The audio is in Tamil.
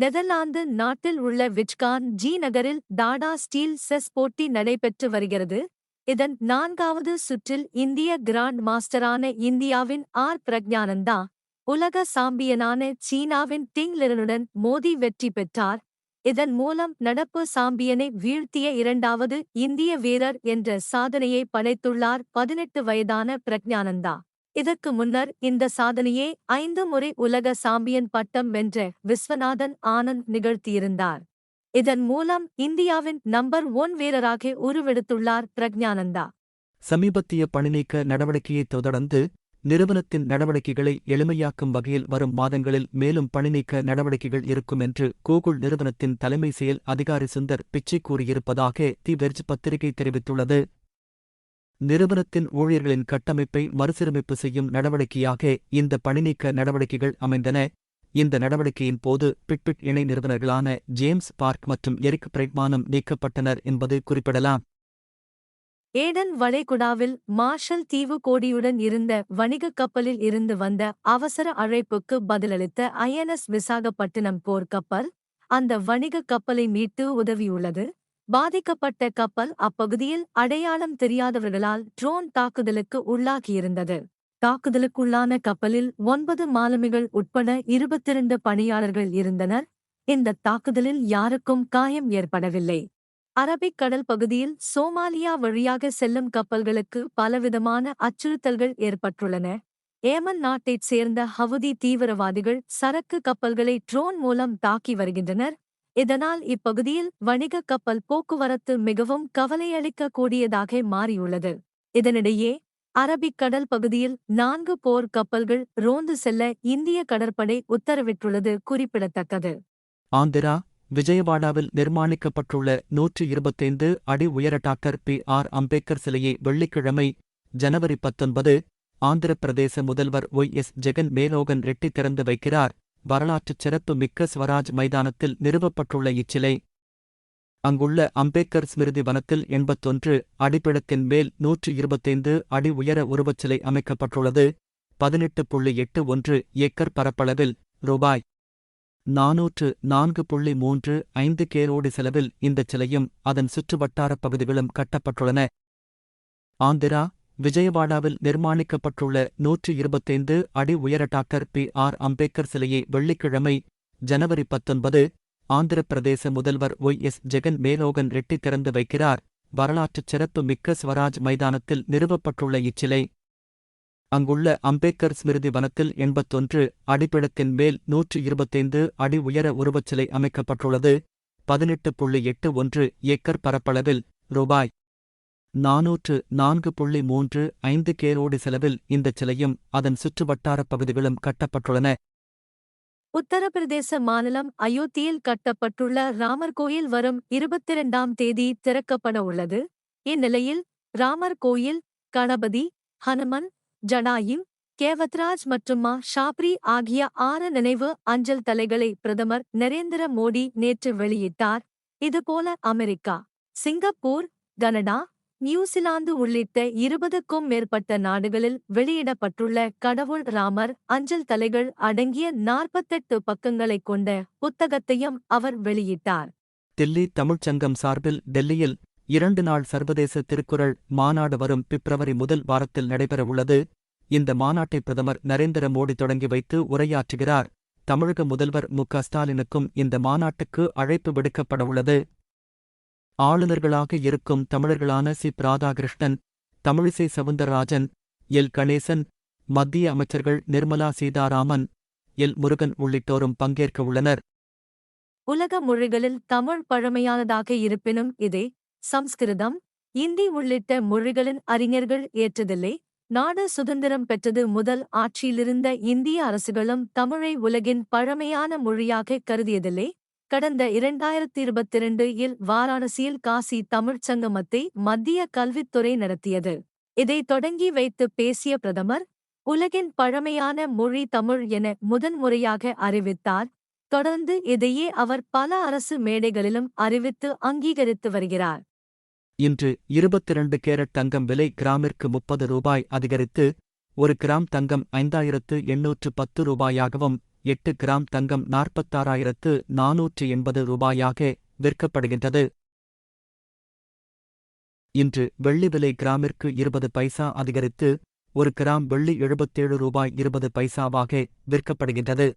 நெதர்லாந்து நாட்டில் உள்ள விட்கான் ஜி நகரில் டாடா ஸ்டீல் செஸ் போட்டி நடைபெற்று வருகிறது. இதன் 4வது சுற்றில் இந்திய கிராண்ட் மாஸ்டரான இந்தியாவின் பிரக்ஞானந்தா, உலக சாம்பியனான சீனாவின் டிங் லிரனுடன் மோதி வெற்றி பெற்றார். இதன் மூலம் நடப்பு சாம்பியனை வீழ்த்திய 2வது இந்திய வீரர் என்ற சாதனையை படைத்துள்ளார் 18 வயதான பிரக்ஞானந்தா. இதற்கு முன்னர் இந்த சாதனையை 5 முறை உலக சாம்பியன் பட்டம் வென்ற விஸ்வநாதன் ஆனந்த் நிகழ்த்தியிருந்தார். இதன் மூலம் இந்தியாவின் நம்பர் 1 வீரராக உருவெடுத்துள்ளார் பிரக்ஞானந்தா. சமீபத்திய பணிநீக்க நடவடிக்கையைத் தொடர்ந்து நிறுவனத்தின் நடவடிக்கைகளை எளிமையாக்கும் வகையில் வரும் மாதங்களில் மேலும் பணிநீக்க நடவடிக்கைகள் இருக்கும் என்று கூகுள் நிறுவனத்தின் தலைமை செயல் அதிகாரி சுந்தர் பிச்சை கூறியிருப்பதாக தி வெர்ஜ் பத்திரிகை தெரிவித்துள்ளது. நிறுவனத்தின் ஊழியர்களின் கட்டமைப்பை மறுசீரமைப்பு செய்யும் நடவடிக்கையாக இந்த பணிநீக்க நடவடிக்கைகள் அமைந்தன. இந்த நடவடிக்கையின் போது பிட்பிட் இணை நிறுவனர்களான ஜேம்ஸ் பார்க் மற்றும் எரிக் பிரைட்மானும் நீக்கப்பட்டனர் என்பது குறிப்பிடலாம். ஏடன் வளைகுடாவில் மார்ஷல் தீவு கோடியுடன் இருந்த வணிகக் கப்பலில் இருந்து வந்த அவசர அழைப்புக்கு பதிலளித்த INS விசாகப்பட்டினம் போர்க்கப்பல் அந்த வணிகக் கப்பலை மீட்டு உதவியுள்ளது. பாதிக்கப்பட்ட கப்பல் அப்பகுதியில் அடையாளம் தெரியாதவர்களால் ட்ரோன் தாக்குதலுக்கு உள்ளாகியிருந்தது. தாக்குதலுக்குள்ளான கப்பலில் 9 மாலுமிகள் உட்பட 22 பணியாளர்கள் இருந்தனர். இந்த தாக்குதலில் யாருக்கும் காயம் ஏற்படவில்லை. அரபிக் கடல் பகுதியில் சோமாலியா வழியாக செல்லும் கப்பல்களுக்கு பலவிதமான அச்சுறுத்தல்கள் ஏற்பட்டுள்ளன. ஏமன் நாட்டைச் சேர்ந்த ஹவுதி தீவிரவாதிகள் சரக்கு கப்பல்களை ட்ரோன் மூலம் தாக்கி வருகின்றனர். இதனால் இப்பகுதியில் வணிகக் கப்பல் போக்குவரத்து மிகவும் கவலையளிக்க கூடியதாக மாறியுள்ளது. இதனிடையே அரபிக் கடல் பகுதியில் 4 போர் கப்பல்கள் ரோந்து செல்ல இந்திய கடற்படை உத்தரவிட்டுள்ளது குறிப்பிடத்தக்கது. ஆந்திரா விஜயவாடாவில் நிர்மாணிக்கப்பட்டுள்ள 125 அடி உயர டாக்டர் PR அம்பேத்கர் சிலையை வெள்ளிக்கிழமை ஜனவரி 19 ஆந்திர பிரதேச முதல்வர் YS ஜெகன் மேலோகன் ரெட்டி திறந்து வைக்கிறார். வரலாற்றுச் சிறப்பு மிக்க ஸ்வராஜ் மைதானத்தில் நிறுவப்பட்டுள்ள இச்சிலை அங்குள்ள அம்பேத்கர் ஸ்மிருதி வனத்தில் 81 அடிப்பிடத்தின் மேல் 125 அடி உயர உருவச்சிலை அமைக்கப்பட்டுள்ளது. 18.81 ஏக்கர் பரப்பளவில் ரூபாய் 404.35 கோடி செலவில் இந்தச் சிலையும் அதன் சுற்றுவட்டாரப் பகுதிகளும் கட்டப்பட்டுள்ளன. ஆந்திரா விஜயவாடாவில் நிர்மாணிக்கப்பட்டுள்ள 125 அடி உயர டாக்டர் PR அம்பேத்கர் சிலையை வெள்ளிக்கிழமை ஜனவரி 19 ஆந்திர பிரதேச முதல்வர் YS ஜெகன் மேலோகன் ரெட்டி திறந்து வைக்கிறார். வரலாற்றுச் சிறப்பு மிக்க ஸ்வராஜ் மைதானத்தில் நிறுவப்பட்டுள்ள இச்சிலை அங்குள்ள அம்பேத்கர் ஸ்மிருதி வனத்தில் 81 அடிப்பிடத்தின் மேல் 125 அடி உயர உருவச்சிலை அமைக்கப்பட்டுள்ளது. 18.81 ஏக்கர் பரப்பளவில் ரூபாய் 404.35 கோடி செலவில் இந்தச் சிலையும் அதன் சுற்றுவட்டாரப் பகுதிகளும் கட்டப்பட்டுள்ளன. உத்தரப்பிரதேச மாநிலம் அயோத்தியில் கட்டப்பட்டுள்ள ராமர் கோயில் வரும் 22ஆம் தேதி திறக்கப்பட உள்ளது. இந்நிலையில் ராமர் கோயில், கணபதி, ஹனுமன், ஜடாயு, கேவத்ராஜ் மற்றும் ஷாப்ரி ஆகிய 6 நினைவு அஞ்சல் தலைகளை பிரதமர் நரேந்திர மோடி நேற்று வெளியிட்டார். இதுபோல அமெரிக்கா, சிங்கப்பூர், கனடா, நியூசிலாந்து உள்ளிட்ட 20க்கும் மேற்பட்ட நாடுகளில் வெளியிடப்பட்டுள்ள கடவுள் ராமர் அஞ்சல் தலைகள் அடங்கிய 48 பக்கங்களைக் கொண்ட புத்தகத்தையும் அவர் வெளியிட்டார். தில்லி தமிழ்ச்சங்கம் சார்பில் டெல்லியில் 2 நாள் சர்வதேச திருக்குறள் மாநாடு வரும் பிப்ரவரி முதல் வாரத்தில் நடைபெறவுள்ளது. இந்த மாநாட்டை பிரதமர் நரேந்திர மோடி தொடங்கி வைத்து உரையாற்றுகிறார். தமிழக முதல்வர் MK ஸ்டாலினுக்கும் இந்த மாநாட்டுக்கு அழைப்பு விடுக்கப்படவுள்ளது. ஆளுநர்களாக இருக்கும் தமிழர்களான சி. ராதாகிருஷ்ணன், தமிழிசை சவுந்தரராஜன், எல். கணேசன், மத்திய அமைச்சர்கள் நிர்மலா சீதாராமன், எல். முருகன் உள்ளிட்டோரும் பங்கேற்க உள்ளனர். உலக மொழிகளில் தமிழ் பழமையானதாக இருப்பினும் இதை சம்ஸ்கிருதம், இந்தி உள்ளிட்ட மொழிகளின் அறிஞர்கள் ஏற்றதில்லை. நாடு சுதந்திரம் பெற்றது முதல் ஆட்சியிலிருந்த இந்திய அரசுகளும் தமிழை உலகின் பழமையான மொழியாக கருதியதில்லை. கடந்த 2022 வாராணசியில் காசி தமிழ்ச் சங்கமத்தை மத்திய கல்வித்துறை நடத்தியது. இதை தொடங்கி வைத்து பேசிய பிரதமர், உலகின் பழமையான மொழி தமிழ் என முதன்முறையாக அறிவித்தார். தொடர்ந்து இதையே அவர் பல அரசு மேடைகளிலும் அறிவித்து அங்கீகரித்து வருகிறார். இன்று 22 கேரட் தங்கம் விலை கிராமிற்கு 30 ரூபாய் அதிகரித்து 1 கிராம் தங்கம் 5810 ரூபாயாகவும் 8 கிராம் தங்கம் 46,480 ரூபாயாக விற்கப்படுகின்றது. இன்று வெள்ளி விலை கிராமிற்கு 20 பைசா அதிகரித்து 1 கிராம் வெள்ளி 77 ரூபாய் 20 பைசாவாக விற்கப்படுகின்றது.